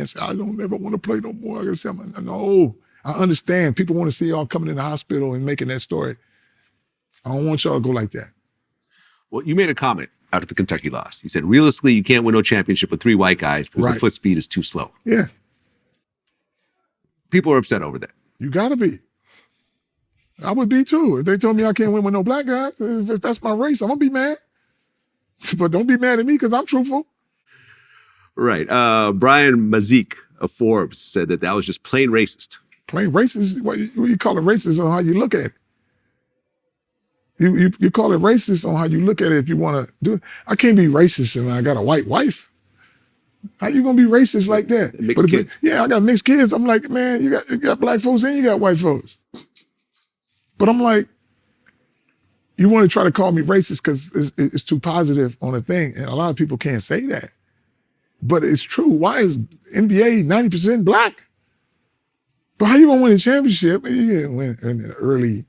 man say, I don't ever want to play no more. I gotta say, no, I understand. People want to see y'all coming in the hospital and making that story. I don't want y'all to go like that. Well, you made a comment after the Kentucky loss. You said, realistically, you can't win no championship with 3 white guys because the foot speed is too slow. Yeah. People are upset over that. You gotta be. I would be too. If they told me I can't win with no black guys, if that's my race, I'm gonna be mad. But don't be mad at me because I'm truthful. Right. Brian Mazik of Forbes said that was just plain racist. Plain racist? What you call it racist on how you look at it. You call it racist on how you look at it if you want to do it. I can't be racist and I got a white wife. How you gonna be racist like that? Mixed kids. I got mixed kids. I'm like, man, you got black folks and you got white folks. But I'm like, you want to try to call me racist because it's too positive on a thing. And a lot of people can't say that. But it's true. Why is NBA 90% black? But how you gonna win a championship? You gonna win in the early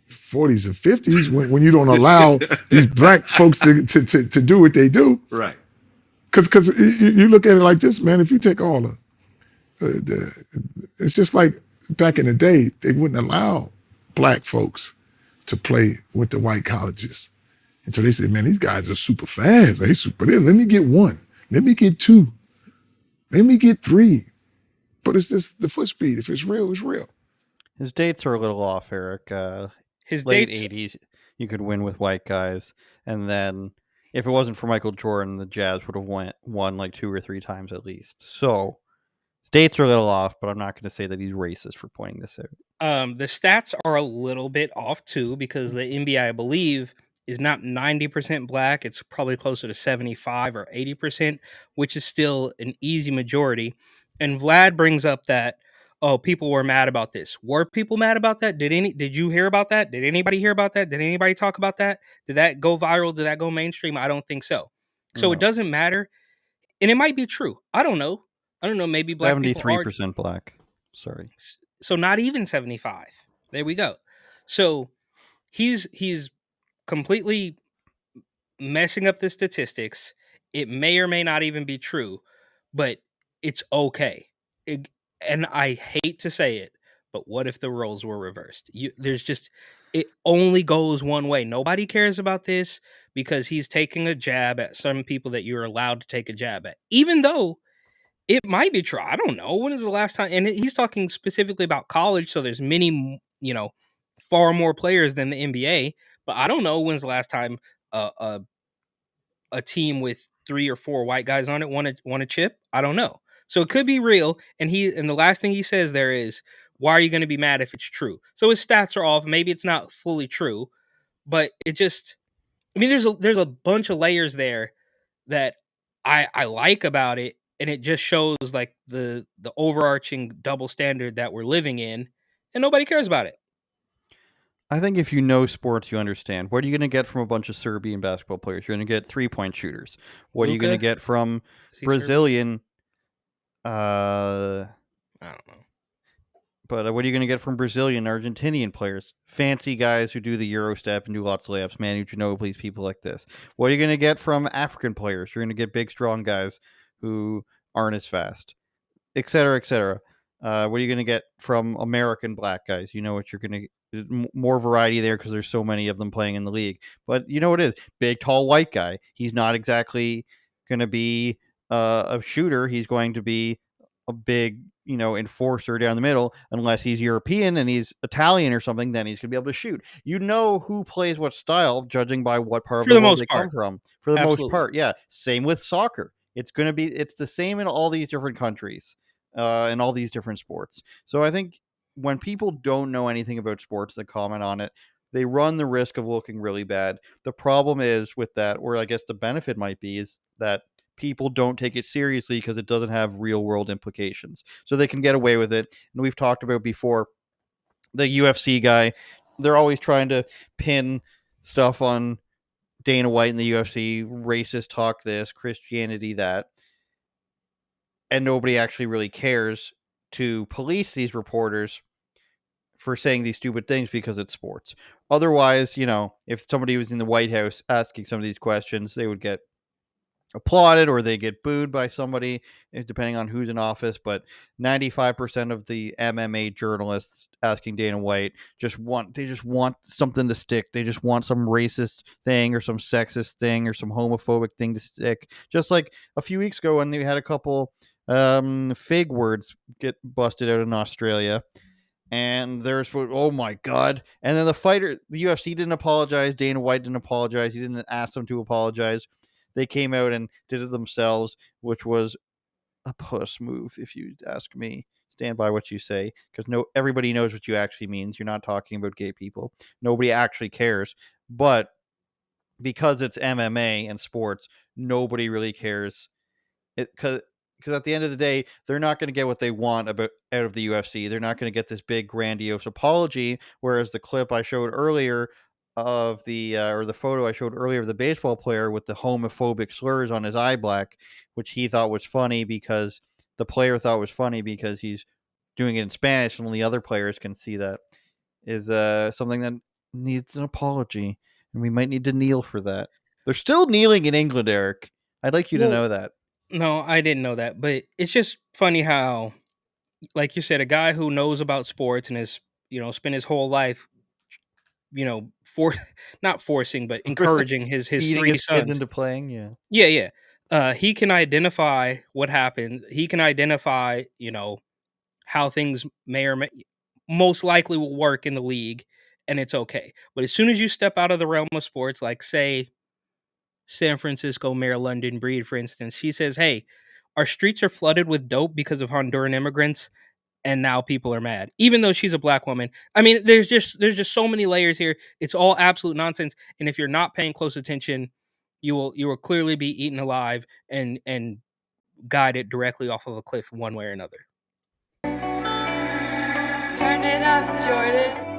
40s and 50s when you don't allow these black folks to do what they do. Right. Because you look at it like this, man. If you take all it's just like back in the day, they wouldn't allow black folks to play with the white colleges. And so they said, man, these guys are super fast. They super there. Let me get 1. Let me get 2. Let me get 3. But it's just the foot speed. If it's real, it's real. His dates are a little off, Eric. His late 80s, you could win with white guys. And then if it wasn't for Michael Jordan, the Jazz would have won like 2 or 3 times at least. So his dates are a little off, but I'm not going to say that he's racist for pointing this out. The stats are a little bit off too, because the NBA, I believe, is not 90% black. It's probably closer to 75 or 80%, which is still an easy majority. And Vlad brings up that, oh, people were mad about this. Were people mad about that? Did you hear about that? Did anybody hear about that? Did anybody talk about that? Did that go viral? Did that go mainstream? I don't think so. So It doesn't matter. And it might be true. I don't know. Maybe black 73% black. Sorry. So not even 75. There we go. So he's completely messing up the statistics. It may or may not even be true, but it's okay. And I hate to say it, but what if the roles were reversed? It only goes one way. Nobody cares about this because he's taking a jab at some people that you're allowed to take a jab at, even though it might be true. I don't know. When is the last time? And he's talking specifically about college, so there's many, far more players than the NBA. But I don't know when's the last time a team with 3 or 4 white guys on it won a chip. I don't know. So it could be real. And the last thing he says there is, why are you going to be mad if it's true? So his stats are off. Maybe it's not fully true, but there's a bunch of layers there that I like about it. And it just shows like the overarching double standard that we're living in, and nobody cares about it. I think if you know sports, you understand. What are you going to get from a bunch of Serbian basketball players? You're going to get 3-point shooters. What are you going to get from Brazilian? I don't know. But what are you going to get from Brazilian, Argentinian players? Fancy guys who do the Euro step and do lots of layups. Manu Ginobili, people like this. What are you going to get from African players? You're going to get big, strong guys who aren't as fast, et cetera, et cetera. What are you going to get from American black guys? You know what you're going to get. More variety there because there's so many of them playing in the league. But you know what it is? Big, tall, white guy. He's not exactly going to be a shooter. He's going to be a big, enforcer down the middle. Unless he's European and he's Italian or something, then he's going to be able to shoot. You know who plays what style, judging by what part of the world they come from. For the most part, yeah. Same with soccer. It's the same in all these different countries, in all these different sports. So I think when people don't know anything about sports that comment on it, they run the risk of looking really bad. The problem is with that, or I guess the benefit might be, is that people don't take it seriously because it doesn't have real world implications. So they can get away with it. And we've talked about before, the UFC guy, they're always trying to pin stuff on Dana White and the UFC, racist talk this, Christianity that, and nobody actually really cares to police these reporters for saying these stupid things because it's sports. Otherwise, if somebody was in the White House asking some of these questions, they would get applauded or they get booed by somebody, depending on who's in office. But 95% of the MMA journalists asking Dana White just want something to stick. They just want some racist thing or some sexist thing or some homophobic thing to stick. Just like a few weeks ago when they had a couple fig words get busted out in Australia. And there's, oh my God. And then the UFC didn't apologize. Dana White didn't apologize. He didn't ask them to apologize. They came out and did it themselves, which was a puss move, if you ask me. Stand by what you say, because everybody knows what you actually means. You're not talking about gay people. Nobody actually cares. But because it's MMA and sports, nobody really cares. Because at the end of the day, they're not going to get what they want out of the UFC. They're not going to get this big grandiose apology. Whereas the clip I showed earlier of the or the photo I showed earlier of the baseball player with the homophobic slurs on his eye black, which he thought was funny because the player thought was funny because he's doing it in Spanish and only other players can see that, is something that needs an apology, and we might need to kneel for that. They're still kneeling in England, Eric. I'd like you to know that. No, I didn't know that, but it's just funny how, like you said, a guy who knows about sports and has, spent his whole life, not forcing, but encouraging his Feeding three his kids sons into playing, yeah. Yeah. He can identify what happened. He can identify, how things may or may most likely will work in the league, and it's okay. But as soon as you step out of the realm of sports, like say San Francisco Mayor London Breed, for instance, she says, "Hey, our streets are flooded with dope because of Honduran immigrants." And now people are mad, even though she's a black woman. I mean, there's just so many layers here. It's all absolute nonsense. And if you're not paying close attention, you will clearly be eaten alive and guided directly off of a cliff one way or another. Turn it up, Jordan.